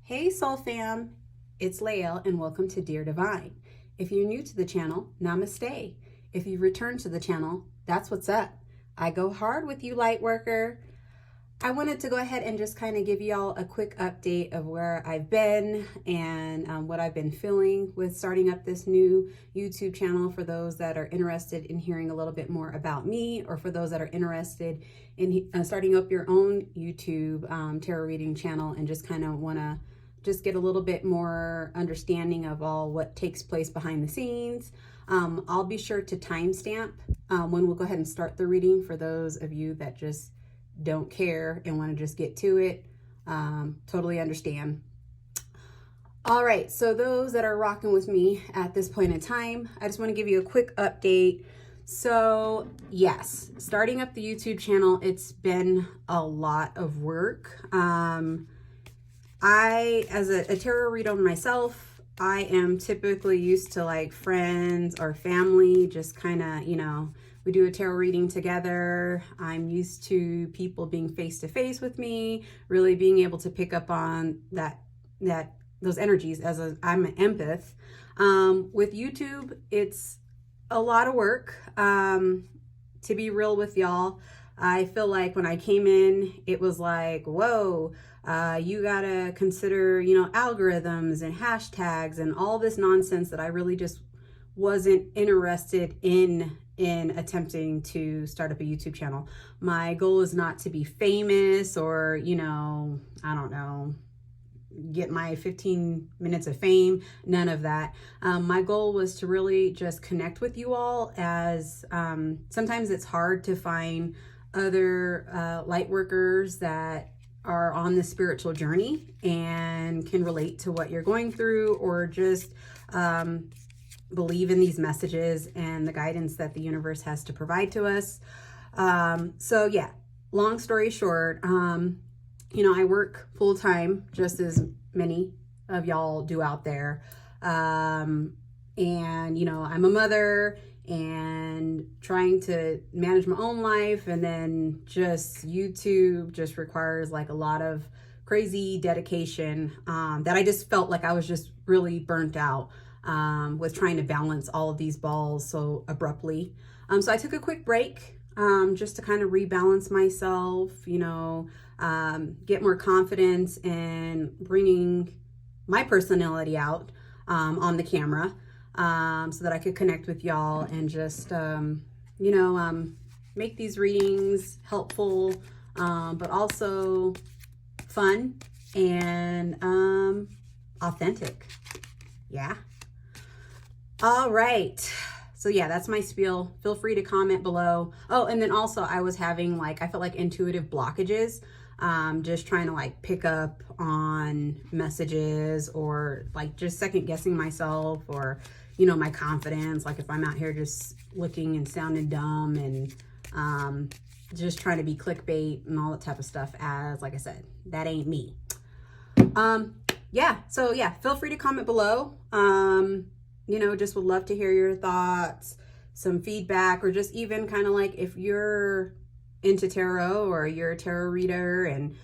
Hey Soul Fam, it's Lael and welcome to Dear Divine. If you're new to the channel, namaste. If you've returned to the channel, that's what's up. I go hard with you, light worker. I wanted to go ahead and just kind of give y'all a quick update of where I've been and what I've been feeling with starting up this new YouTube channel for those that are interested in hearing a little bit more about me, or for those that are interested in starting up your own YouTube tarot reading channel and just kind of want to just get a little bit more understanding of all what takes place behind the scenes. I'll be sure to timestamp when we'll go ahead and start the reading for those of you that just don't care and want to just get to it. Totally understand. All right, so those that are rocking with me at this point in time, I just want to give you a quick update. So yes, starting up the YouTube channel, it's been a lot of work. As a tarot reader myself, I am typically used to like friends or family, just kind of, we do a tarot reading together. I'm used to people being face to face with me, really being able to pick up on those energies I'm an empath. With YouTube, it's a lot of work. To be real with y'all, I feel like when I came in, it was like, whoa, you gotta consider, algorithms and hashtags and all this nonsense that I really just wasn't interested in attempting to start up a YouTube channel. My goal is not to be famous or, I don't know, get my 15 minutes of fame, none of that. My goal was to really just connect with you all, as sometimes it's hard to find other light workers that are on the spiritual journey and can relate to what you're going through, or just believe in these messages and the guidance that the universe has to provide to us. So yeah, long story short, I work full time, just as many of y'all do out there. And, I'm a mother and trying to manage my own life, and then just YouTube just requires like a lot of crazy dedication that I just felt like I was just really burnt out with trying to balance all of these balls so abruptly. So I took a quick break just to kind of rebalance myself, get more confidence in bringing my personality out on the camera, so that I could connect with y'all and just, make these readings helpful, but also fun and authentic. Yeah. All right. So yeah, that's my spiel. Feel free to comment below. Oh, and then also I was having I felt like intuitive blockages, just trying to pick up on messages, or just second guessing myself, or, my confidence. If I'm out here just looking and sounding dumb and just trying to be clickbait and all that type of stuff, as like I said, that ain't me. Yeah. So yeah, feel free to comment below. Just would love to hear your thoughts, some feedback, or just even kind of if you're into tarot or you're a tarot reader, and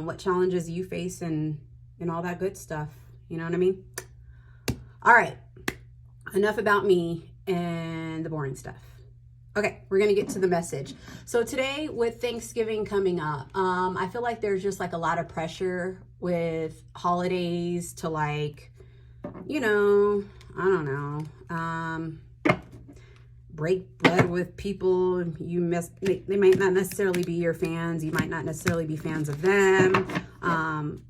what challenges you face and all that good stuff. You know what I mean? All right. Enough about me and the boring stuff. Okay, we're going to get to the message. So today, with Thanksgiving coming up, I feel like there's just a lot of pressure with holidays to I don't know, break bread with people they might not necessarily be your fans. You might not necessarily be fans of them.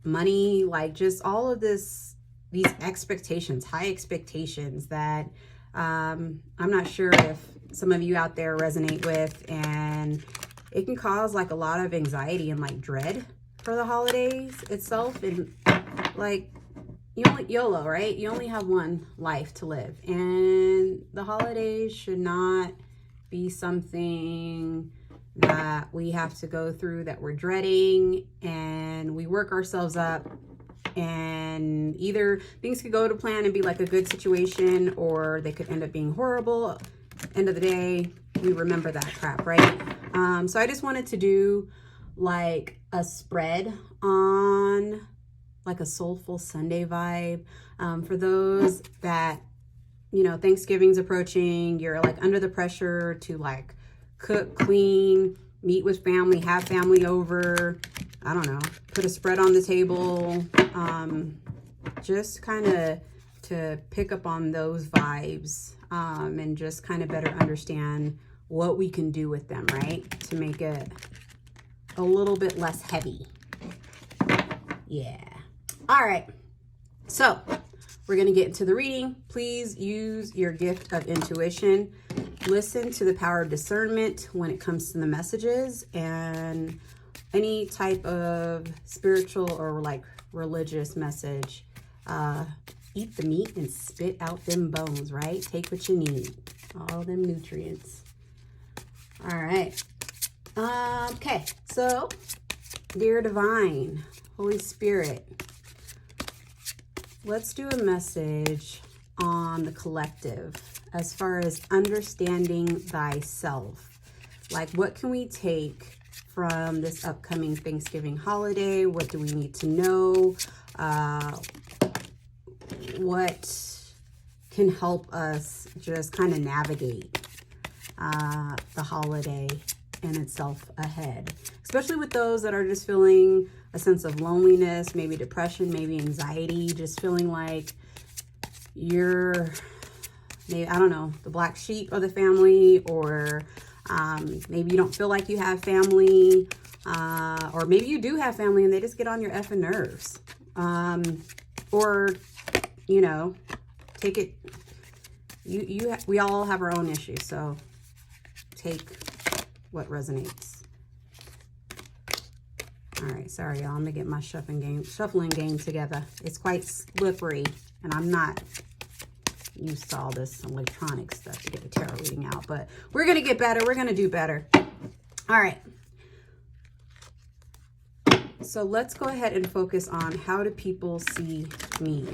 Money, just all of these expectations, high expectations that I'm not sure if some of you out there resonate with, and it can cause a lot of anxiety and dread for the holidays itself. And YOLO, right? You only have one life to live, and the holidays should not be something that we have to go through, that we're dreading, and we work ourselves up, and either things could go to plan and be a good situation, or they could end up being horrible. End of the day, we remember that crap, right? So I just wanted to do a spread on like a soulful Sunday vibe. For those that, you know, Thanksgiving's approaching, you're like under the pressure to like cook, clean, meet with family, have family over, I don't know, put a spread on the table, just kind of to pick up on those vibes, and just kind of better understand what we can do with them, right? To make it a little bit less heavy. Yeah. All right. So we're going to get into the reading. Please use your gift of intuition. Listen to the power of discernment when it comes to the messages and any type of spiritual or like religious message. Eat the meat and spit out them bones, right? Take what you need. All them nutrients. All right. Okay. So, dear Divine, Holy Spirit, let's do a message on the collective as far as understanding thyself. Like, what can we take from this upcoming Thanksgiving holiday? What do we need to know? What can help us just kind of navigate the holiday in itself ahead, especially with those that are just feeling a sense of loneliness, maybe depression, maybe anxiety, just feeling like you're maybe, I don't know, the black sheep of the family, or maybe you don't feel like you have family, or maybe you do have family and they just get on your effing nerves, or you know, take it, we all have our own issues, so take what resonates. All right, sorry, y'all. I'm gonna get my shuffling game together. It's quite slippery, and I'm not used to all this electronic stuff to get the tarot reading out, but we're gonna get better. We're gonna do better. All right. So let's go ahead and focus on how do people see me.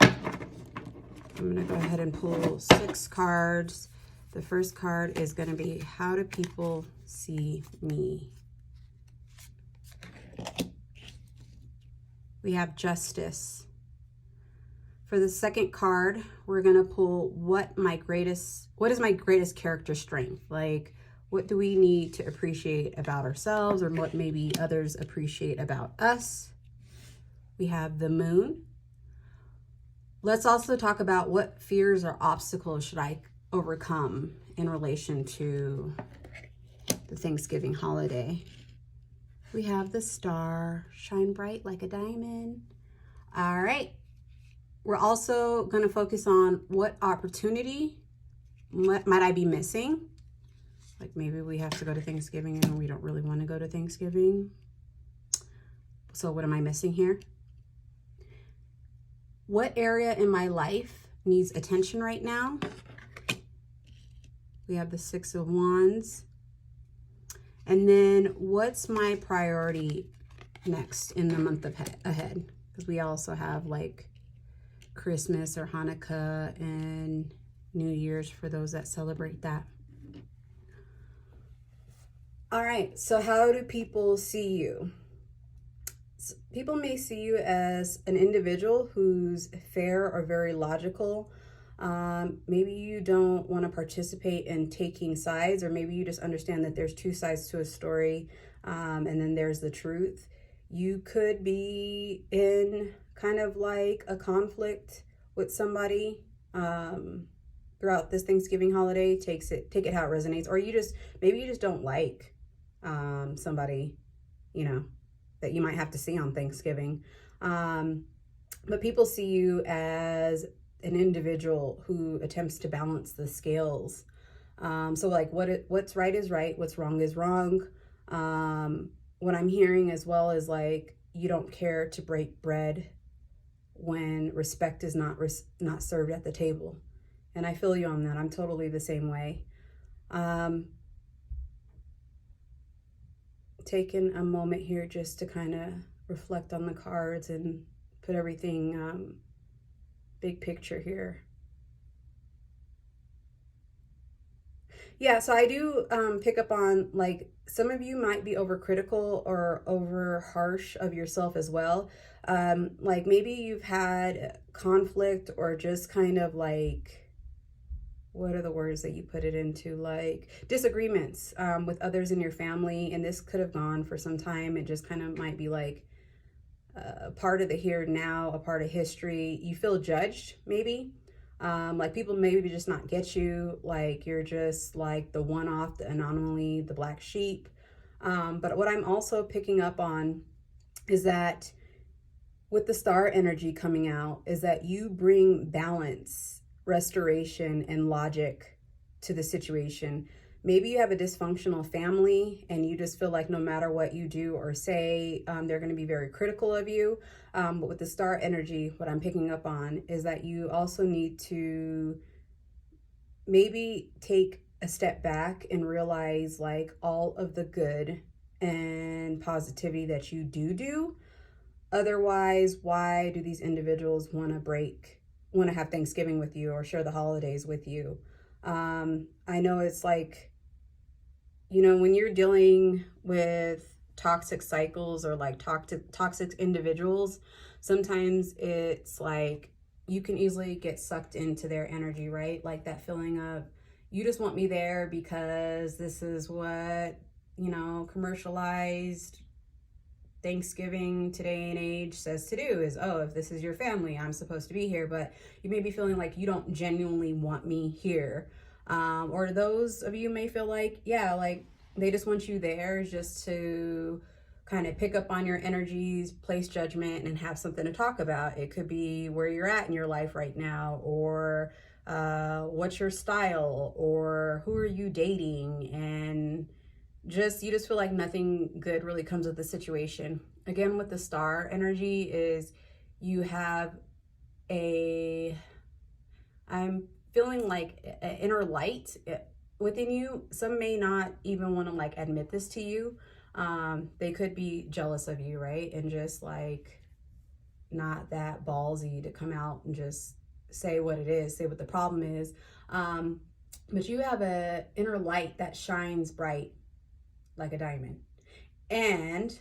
I'm gonna go ahead and pull 6 cards. The first card is gonna be, how do people see me? We have Justice. For the second card, we're gonna pull what is my greatest character strength? Like, what do we need to appreciate about ourselves, or what maybe others appreciate about us? We have the Moon. Let's also talk about what fears or obstacles should I overcome in relation to the Thanksgiving holiday. We have the Star, shine bright like a diamond. All right. We're also going to focus on what opportunity might I be missing. Like maybe we have to go to Thanksgiving and we don't really want to go to Thanksgiving. So what am I missing here? What area in my life needs attention right now? We have the 6 of Wands. And then what's my priority next in the month ahead? Because we also have like Christmas or Hanukkah and New Year's for those that celebrate that. All right, so how do people see you? People may see you as an individual who's fair or very logical. Maybe you don't want to participate in taking sides, or maybe you just understand that there's 2 sides to a story, and then there's the truth. You could be in kind of like a conflict with somebody throughout this Thanksgiving holiday. Take it how it resonates, or maybe you just don't like somebody, you know, that you might have to see on Thanksgiving. But people see you as an individual who attempts to balance the scales. So like what's right is right, what's wrong is wrong. What I'm hearing as well is like, you don't care to break bread when respect is not served at the table. And I feel you on that. I'm totally the same way. Taking a moment here just to kind of reflect on the cards and put everything big picture here. Yeah, so I do pick up on, like, some of you might be overcritical or over harsh of yourself as well. Like maybe you've had conflict or just kind of like, what are the words that you put it into? Like disagreements with others in your family. And this could have gone for some time. It just kind of might be like a part of the here and now, a part of history. You feel judged, maybe. Like people maybe just not get you. Like you're just like the one off, the anomaly, the black sheep. But what I'm also picking up on is that with the star energy coming out is that you bring balance, restoration, and logic to the situation. Maybe you have a dysfunctional family and you just feel like no matter what you do or say, they're going to be very critical of you. But with the star energy, what I'm picking up on is that you also need to maybe take a step back and realize like all of the good and positivity that you do. Otherwise, why do these individuals want to have Thanksgiving with you or share the holidays with you? I know it's like, when you're dealing with toxic cycles or like toxic individuals, sometimes it's like you can easily get sucked into their energy, right? Like that feeling of, you just want me there because this is what, commercialized Thanksgiving today and age says to do is, oh, if this is your family, I'm supposed to be here. But you may be feeling like you don't genuinely want me here. Or those of you may feel like, yeah, like they just want you there just to kind of pick up on your energies, place judgment, and have something to talk about. It could be where you're at in your life right now, or what's your style, or who are you dating, and you just feel like nothing good really comes with the situation. Again, with the star energy is you have I'm feeling like an inner light within you. Some may not even want to like admit this to you. They could be jealous of you, right? And just like not that ballsy to come out and just say what it is, say what the problem is. But you have an inner light that shines bright like a diamond, and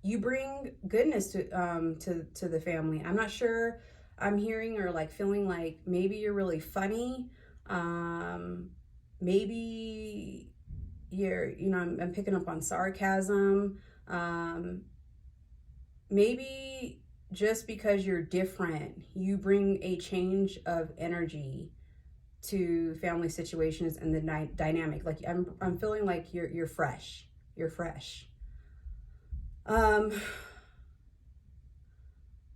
you bring goodness to the family. I'm not sure, I'm hearing or like feeling like maybe you're really funny. Maybe you're, I'm picking up on sarcasm. Maybe just because you're different, you bring a change of energy to family situations and the dynamic. Like I'm feeling like you're fresh. You're fresh.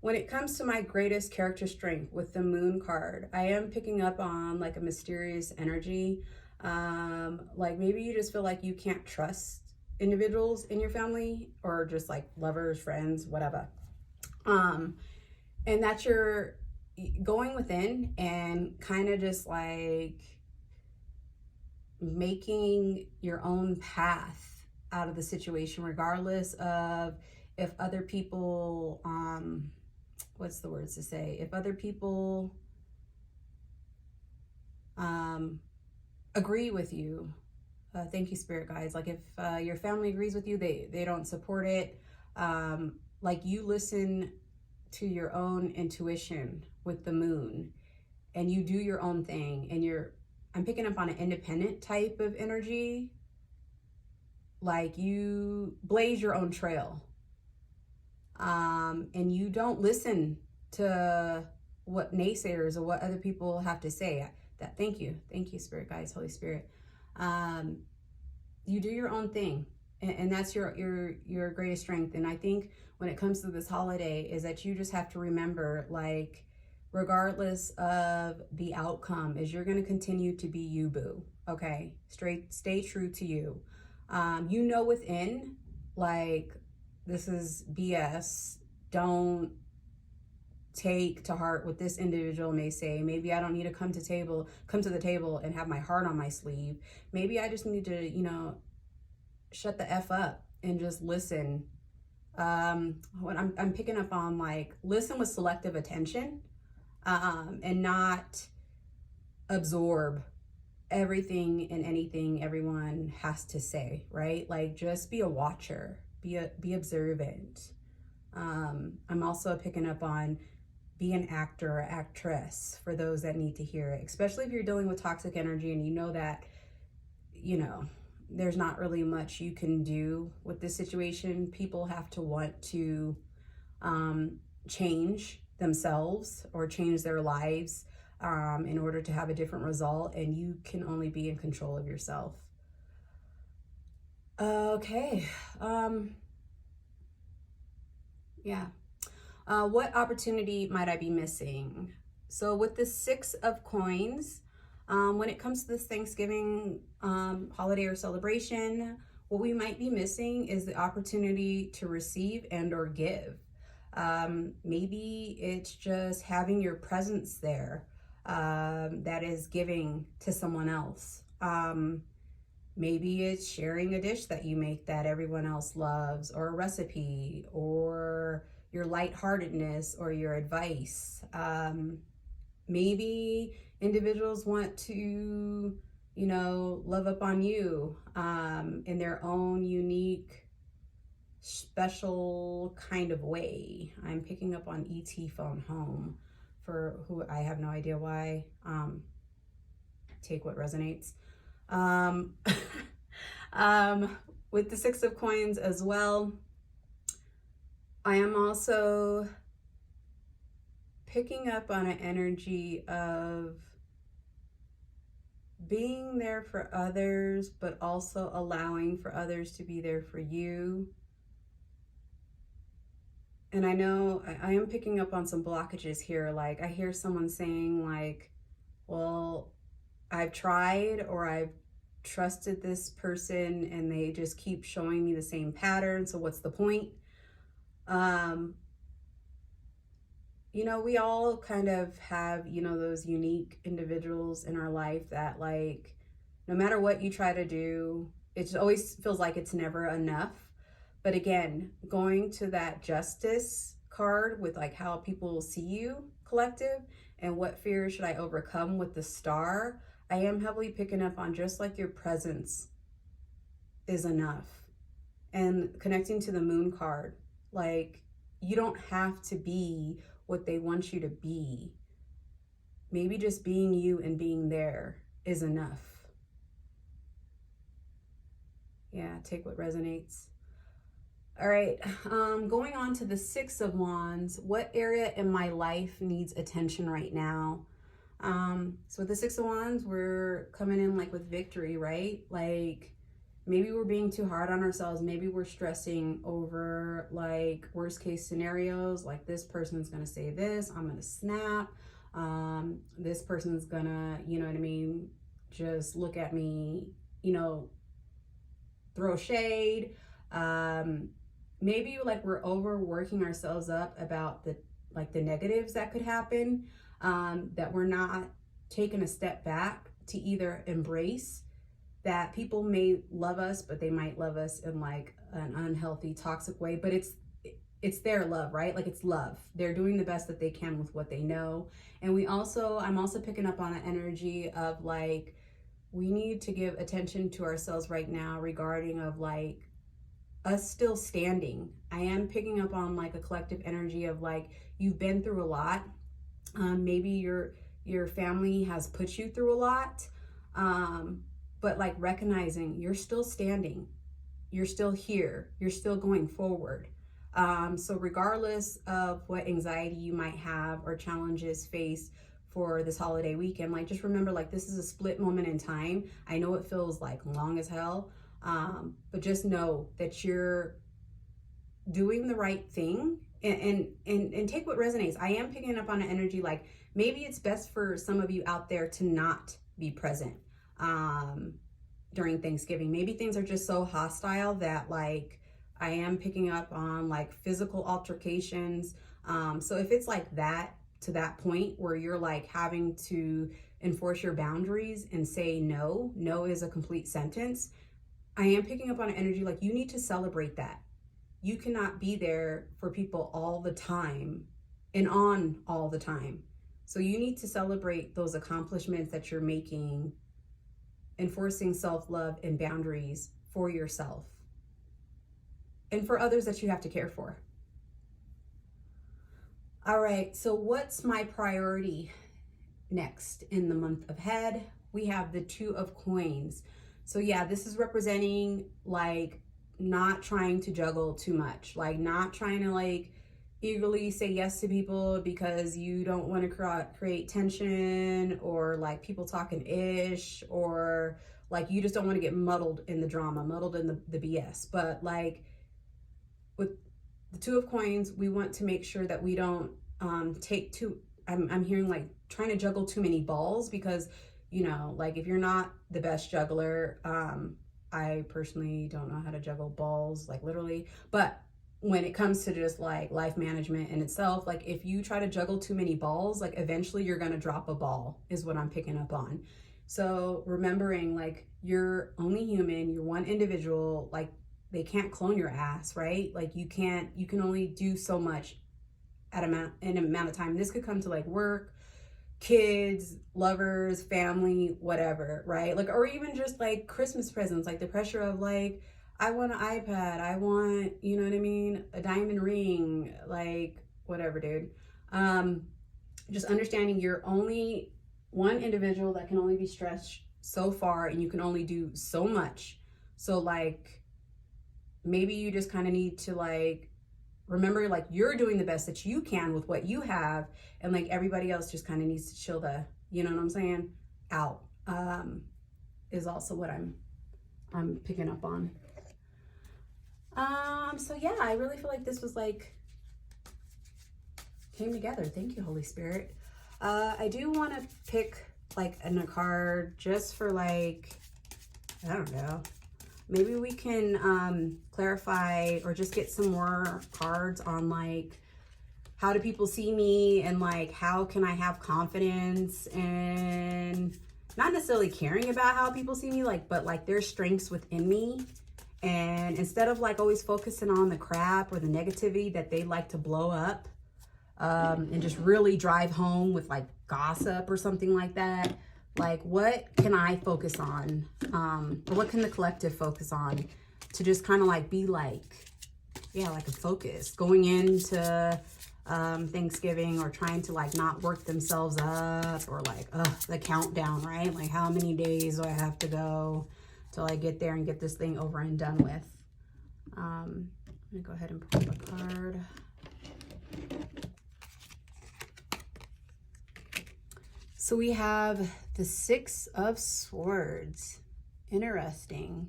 When it comes to my greatest character strength with the moon card, I am picking up on like a mysterious energy. Like maybe you just feel like you can't trust individuals in your family, or just like lovers, friends, whatever. And that's your going within and kind of just like making your own path out of the situation, regardless of if other people, what's the words to say? If other people agree with you, thank you, spirit guides. Like if your family agrees with you, they don't support it. Like you listen to your own intuition with the moon and you do your own thing, and I'm picking up on an independent type of energy. Like you blaze your own trail. And you don't listen to what naysayers or what other people have to say. Thank you, spirit guides, Holy Spirit. You do your own thing, and that's your greatest strength. And I think when it comes to this holiday is that you just have to remember, like, regardless of the outcome, is you're going to continue to be you, boo. Okay, stay true to you. Within, like, this is BS. Don't take to heart what this individual may say. Maybe I don't need to come to the table and have my heart on my sleeve. Maybe I just need to, shut the F up and just listen. What I'm picking up on, like, listen with selective attention, and not absorb everything and anything everyone has to say, right? Like, just be a watcher, be observant. I'm also picking up on be an actor or actress for those that need to hear it, especially if you're dealing with toxic energy and you know that, you know, there's not really much you can do with this situation. People have to want to change themselves or change their lives in order to have a different result, and you can only be in control of yourself. Okay. Yeah. What opportunity might I be missing? So with the Six of Coins, when it comes to this Thanksgiving holiday or celebration, what we might be missing is the opportunity to receive and or give. Maybe it's just having your presence there that is giving to someone else. Maybe it's sharing a dish that you make that everyone else loves, or a recipe, or your lightheartedness, or your advice. Maybe individuals want to, you know, love up on you in their own unique, special kind of way. I'm picking up on ET phone home for who I have no idea why. Take what resonates. Um, with the Six of Coins as well, I am also picking up on an energy of being there for others, but also allowing for others to be there for you. And I know I am picking up on some blockages here. Like I hear someone saying like, well, I've tried, or I've trusted this person and they just keep showing me the same pattern. So what's the point? You know, we all kind of have, you know, those unique individuals in our life that like, no matter what you try to do, it just always feels like it's never enough. But again, going to that justice card with like how people see you, collective, and what fears should I overcome with the star, I am heavily picking up on just like your presence is enough. And connecting to the moon card, like you don't have to be what they want you to be. Maybe just being you and being there is enough. Yeah, take what resonates. All right, going on to the Six of Wands. What area in my life needs attention right now? So with the Six of Wands, we're coming in like with victory, right? Like maybe we're being too hard on ourselves. Maybe we're stressing over like worst case scenarios. Like this person's gonna say this, I'm gonna snap. This person's gonna, you know what I mean, just look at me, you know, throw shade. Maybe like we're overworking ourselves up about the like the negatives that could happen, that we're not taking a step back to either embrace that people may love us, but they might love us in like an unhealthy, toxic way. But it's their love, right? Like it's love. They're doing the best that they can with what they know. And I'm also picking up on an energy of like, we need to give attention to ourselves right now regarding of like us still standing. I am picking up on like a collective energy of like, you've been through a lot. Maybe your family has put you through a lot. But like recognizing you're still standing, you're still here, you're still going forward. So regardless of what anxiety you might have or challenges face for this holiday weekend, like just remember like this is a split moment in time. I know it feels like long as hell, but just know that you're doing the right thing, and take what resonates. I am picking up on an energy like maybe it's best for some of you out there to not be present during Thanksgiving. Maybe things are just so hostile that like I am picking up on like physical altercations. So if it's like that, to that point where you're like having to enforce your boundaries and say no, no is a complete sentence, I am picking up on an energy like you need to celebrate that. You cannot be there for people all the time and on all the time. So you need to celebrate those accomplishments that you're making, enforcing self-love and boundaries for yourself and for others that you have to care for. All right, so what's my priority next in the month ahead? We have the Two of Coins. So yeah, this is representing like not trying to juggle too much, like not trying to like eagerly say yes to people because you don't want to create tension, or like people talking ish, or like you just don't want to get muddled in the drama, muddled in the BS. But like with the Two of Coins, we want to make sure that we don't take too, I'm hearing like trying to juggle too many balls, because, you know, like if you're not the best juggler, I personally don't know how to juggle balls, like literally, but when it comes to just like life management in itself, like if you try to juggle too many balls, like eventually you're going to drop a ball, is what I'm picking up on. So remembering like you're only human, you're one individual, like they can't clone your ass, right? Like you can only do so much at an amount of time. This could come to like work, kids, lovers, family, whatever, right? Like, or even just like Christmas presents, like the pressure of like, I want an iPad, I want, you know what I mean, a diamond ring, like whatever, dude. Just understanding you're only one individual that can only be stretched so far, and you can only do so much. So like maybe you just kind of need to like remember like you're doing the best that you can with what you have, and like everybody else just kind of needs to chill the, you know what I'm saying, out, is also what I'm picking up on. So yeah, I really feel like this was like came together. Thank you, Holy Spirit. I do want to pick like a card just for like, I don't know, maybe we can clarify or just get some more cards on like how do people see me, and like how can I have confidence, and not necessarily caring about how people see me, like, but like their strengths within me. And instead of like always focusing on the crap or the negativity that they like to blow up, and just really drive home with like gossip or something like that, like what can I focus on, or what can the collective focus on to just kind of like be like, yeah, like a focus going into Thanksgiving, or trying to like not work themselves up, or like the countdown, right? Like how many days do I have to go till I get there and get this thing over and done with. I'm gonna go ahead and pull up a card. So we have the Six of Swords. Interesting.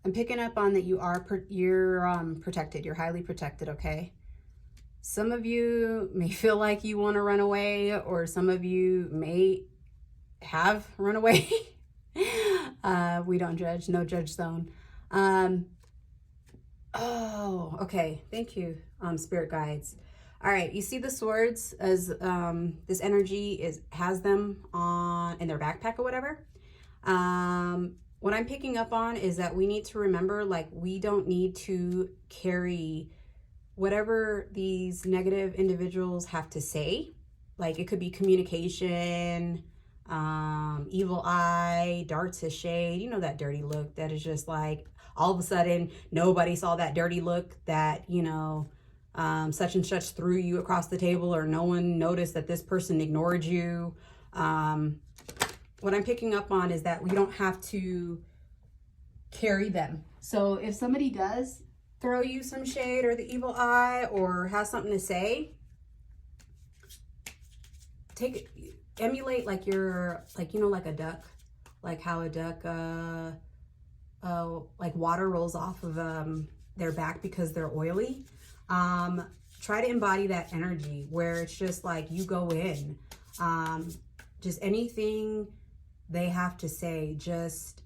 I'm picking up on that you're protected. You're highly protected, okay? Some of you may feel like you want to run away, or some of you may have run away. We don't judge, no judge zone. Oh, okay. Thank you, spirit guides. All right, you see the swords as this energy has them on in their backpack or whatever. What I'm picking up on is that we need to remember, like, we don't need to carry whatever these negative individuals have to say. Like, it could be communication, evil eye, darts of shade, you know, that dirty look that is just like all of a sudden nobody saw that dirty look that, you know, such and such threw you across the table, or no one noticed that this person ignored you. What I'm picking up on is that we don't have to carry them. So if somebody does throw you some shade or the evil eye or has something to say, emulate like you're like, you know, like a duck, like how a duck like water rolls off of their back because they're oily. Try to embody that energy where it's just like you go in, just anything they have to say, just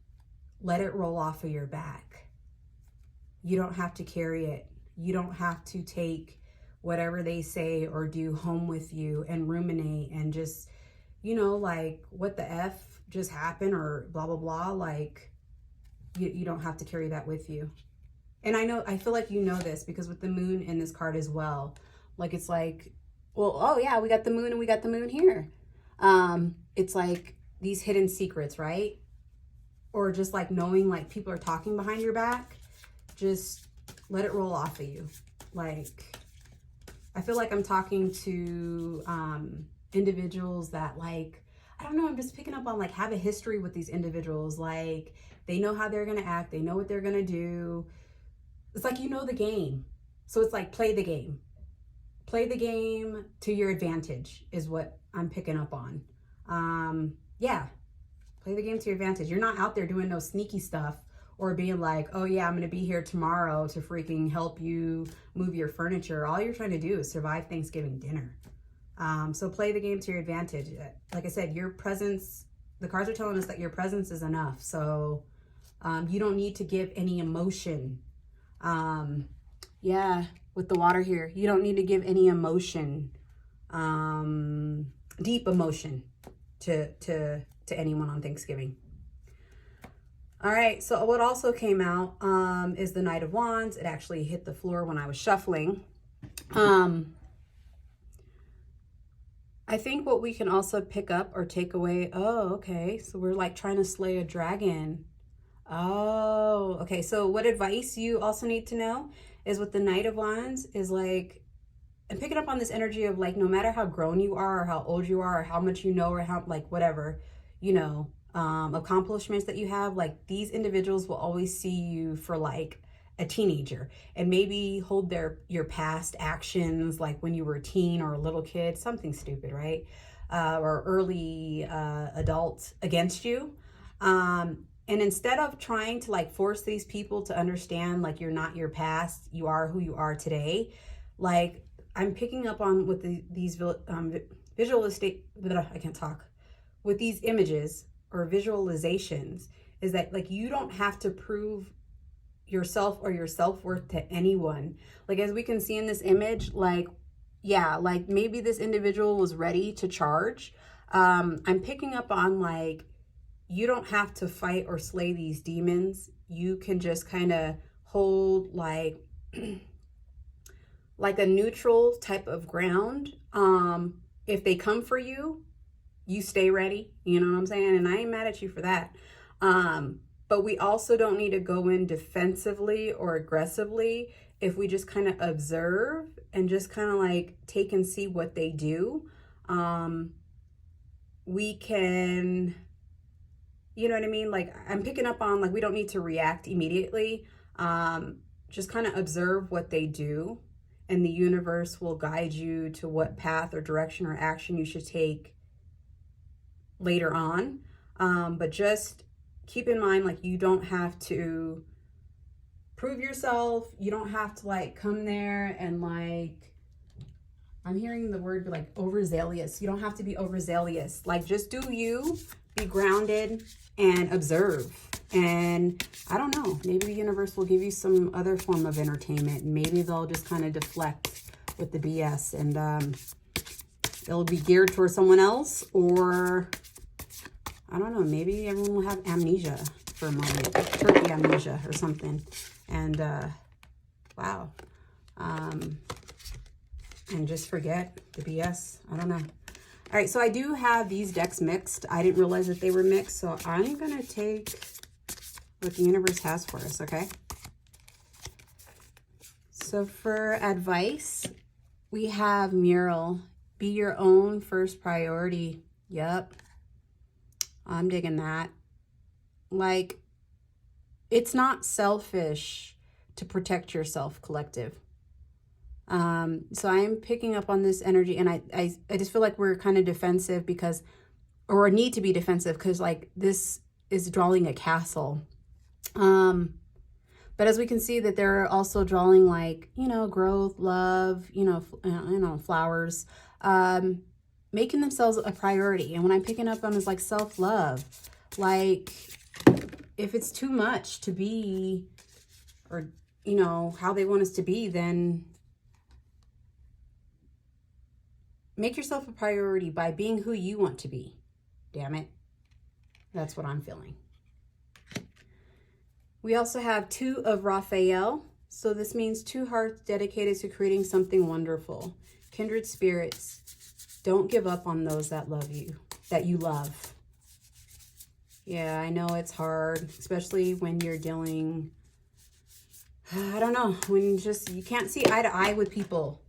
let it roll off of your back. You don't have to carry it. You don't have to take whatever they say or do home with you and ruminate and just, you know, like, what the F just happened, or blah, blah, blah. Like, you don't have to carry that with you. And I feel like you know this because with the moon in this card as well, like, it's like, well, oh yeah, we got the moon and we got the moon here. It's like these hidden secrets, right? Or just like knowing like people are talking behind your back. Just let it roll off of you. Like, I feel like I'm talking to individuals that, like, I don't know, I'm just picking up on, like, have a history with these individuals. Like, they know how they're gonna act, they know what they're gonna do. It's like, you know the game. So it's like, play the game. Play the game to your advantage is what I'm picking up on. Yeah, play the game to your advantage. You're not out there doing no sneaky stuff or being like, oh yeah, I'm gonna be here tomorrow to freaking help you move your furniture. All you're trying to do is survive Thanksgiving dinner. So play the game to your advantage. Like I said, your presence, the cards are telling us that your presence is enough. So you don't need to give any emotion. Yeah, with the water here, you don't need to give any emotion, deep emotion to anyone on Thanksgiving. All right, so what also came out is the Knight of Wands. It actually hit the floor when I was shuffling. I think what we can also pick up or take away, oh, okay, so we're like trying to slay a dragon. Oh, okay, so what advice you also need to know is with the Knight of Wands is like, and picking up on this energy of like, no matter how grown you are or how old you are or how much you know or how, like, whatever, you know, accomplishments that you have, like, these individuals will always see you for like a teenager and maybe hold your past actions, like when you were a teen or a little kid, something stupid, right? Or early adult against you. And instead of trying to like force these people to understand, like, you're not your past, you are who you are today. Like, I'm picking up on with these visualistic, I can't talk, with these images or visualizations is that, like, you don't have to prove yourself or your self-worth to anyone. Like, as we can see in this image, like, yeah, like maybe this individual was ready to charge. I'm picking up on, like, you don't have to fight or slay these demons. You can just kind of hold like like a neutral type of ground. If they come for you, you stay ready. You know what I'm saying? And I ain't mad at you for that. But we also don't need to go in defensively or aggressively. If we just kind of observe and just kind of like take and see what they do, we can, you know what I mean? Like, I'm picking up on, like, we don't need to react immediately. Just kind of observe what they do, and the universe will guide you to what path or direction or action you should take later on. But just keep in mind, like, you don't have to prove yourself. You don't have to like come there and like, I'm hearing the word like overzealous. You don't have to be overzealous. Like, just do you, be grounded and observe. And I don't know, maybe the universe will give you some other form of entertainment. Maybe they'll just kind of deflect with the BS and it'll be geared towards someone else, or I don't know, maybe everyone will have amnesia for a moment, turkey amnesia or something. And wow. And just forget the BS. I don't know. All right, so I do have these decks mixed. I didn't realize that they were mixed, so I'm gonna take what the universe has for us, okay? So for advice, we have Mural. Be your own first priority. Yep. I'm digging that. Like, it's not selfish to protect yourself, collective. So I am picking up on this energy, and I just feel like we're kind of defensive because, or need to be defensive because, like, this is drawing a castle. But as we can see that they're also drawing, like, you know, growth, love, you know, flowers, making themselves a priority. And what I'm picking up on is like self-love. Like, if it's too much to be, or, you know, how they want us to be, then make yourself a priority by being who you want to be. Damn it. That's what I'm feeling. We also have 2 of Raphael. So this means 2 hearts dedicated to creating something wonderful. Kindred spirits. Don't give up on those that love you, that you love. Yeah, I know it's hard, especially when you're dealing I don't know, when you can't see eye to eye with people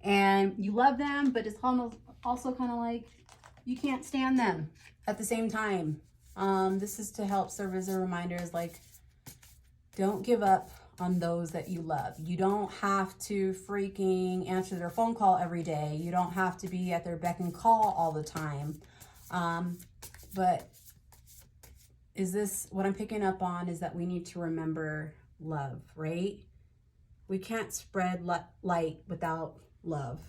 and you love them, but it's almost also kind of like you can't stand them at the same time. This is to help serve as a reminder, is like, don't give up on those that you love. You don't have to freaking answer their phone call every day. You don't have to be at their beck and call all the time. But is this, what I'm picking up on is that we need to remember love, right? We can't spread light without love.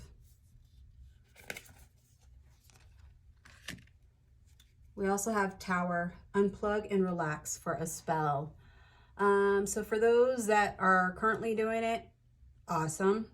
We also have Tower, unplug and relax for a spell. So for those that are currently doing it, awesome.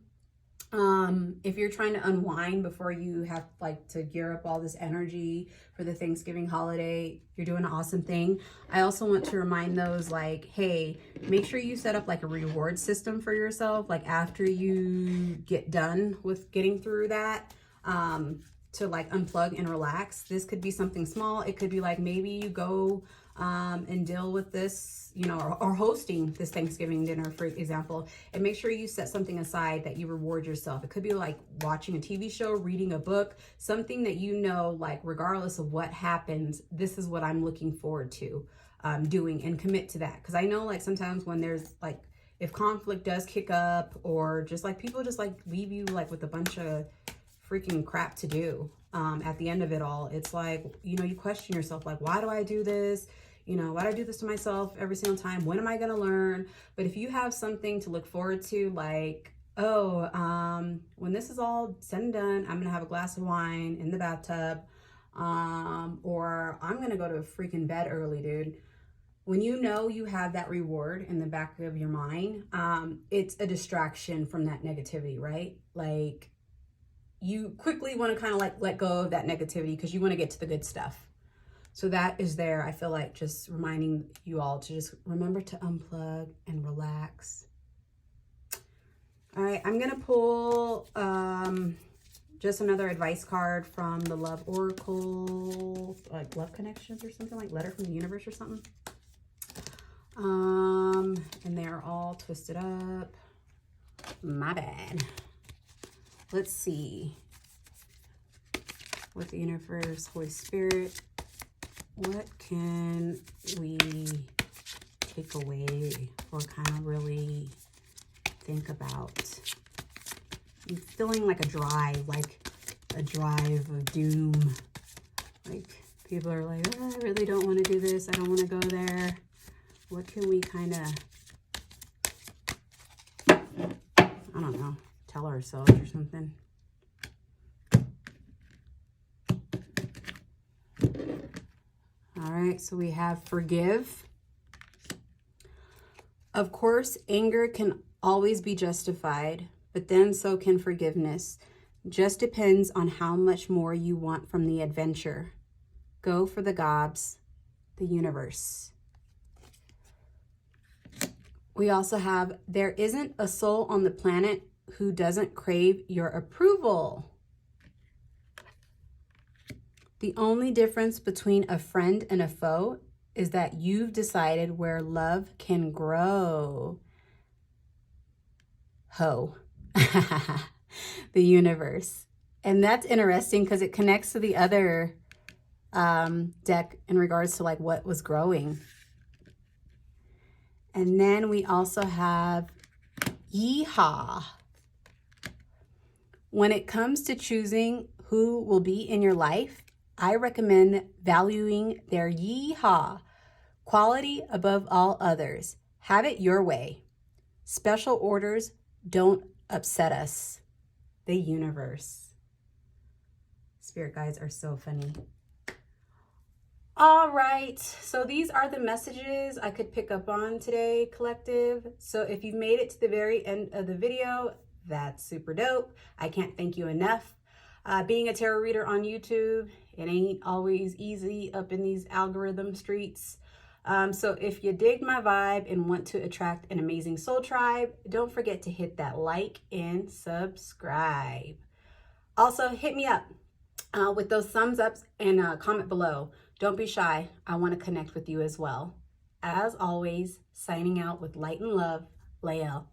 If you're trying to unwind before you have like to gear up all this energy for the Thanksgiving holiday, you're doing an awesome thing. I also want to remind those, like, hey, make sure you set up like a reward system for yourself, like after you get done with getting through that, to like unplug and relax. This could be something small. It could be like, maybe you go and deal with this, you know, or hosting this Thanksgiving dinner, for example, and make sure you set something aside that you reward yourself. It could be like watching a TV show, reading a book, something that you know, like regardless of what happens, this is what I'm looking forward to doing, and commit to that. Because I know like sometimes when there's like, if conflict does kick up, or just like people just like leave you like with a bunch of freaking crap to do at the end of it all, it's like, you know, you question yourself, like, why do I do this? You know, why do I do this to myself every single time? When am I going to learn? But if you have something to look forward to, like, oh, when this is all said and done, I'm going to have a glass of wine in the bathtub, or I'm going to go to a freaking bed early, dude. When you know you have that reward in the back of your mind, it's a distraction from that negativity, right? Like, you quickly want to kind of like let go of that negativity because you want to get to the good stuff. So that is there. I feel like just reminding you all to just remember to unplug and relax. All right, I'm going to pull just another advice card from the Love Oracle, like Love Connections or something, like Letter from the Universe or something. And they're all twisted up. My bad. Let's see. With the universe, Holy Spirit, what can we take away or kind of really think about? I'm feeling like a drive of doom. Like people are like, oh, I really don't want to do this. I don't want to go there. What can we kind of, I don't know, tell ourselves or something? All right, so we have forgive. Of course, anger can always be justified, but then so can forgiveness. Just depends on how much more you want from the adventure. Go for the gobs, the universe. We also have, there isn't a soul on the planet who doesn't crave your approval. The only difference between a friend and a foe is that you've decided where love can grow. Ho. The universe. And that's interesting because it connects to the other deck in regards to like what was growing. And then we also have yeehaw. When it comes to choosing who will be in your life, I recommend valuing their yeehaw, quality above all others. Have it your way. Special orders don't upset us. The universe. Spirit guides are so funny. All right, so these are the messages I could pick up on today, collective. So if you've made it to the very end of the video, that's super dope. I can't thank you enough. Being a tarot reader on YouTube, it ain't always easy up in these algorithm streets. So if you dig my vibe and want to attract an amazing soul tribe, don't forget to hit that like and subscribe. Also, hit me up with those thumbs ups and comment below. Don't be shy. I want to connect with you as well. As always, signing out with light and love. Leo.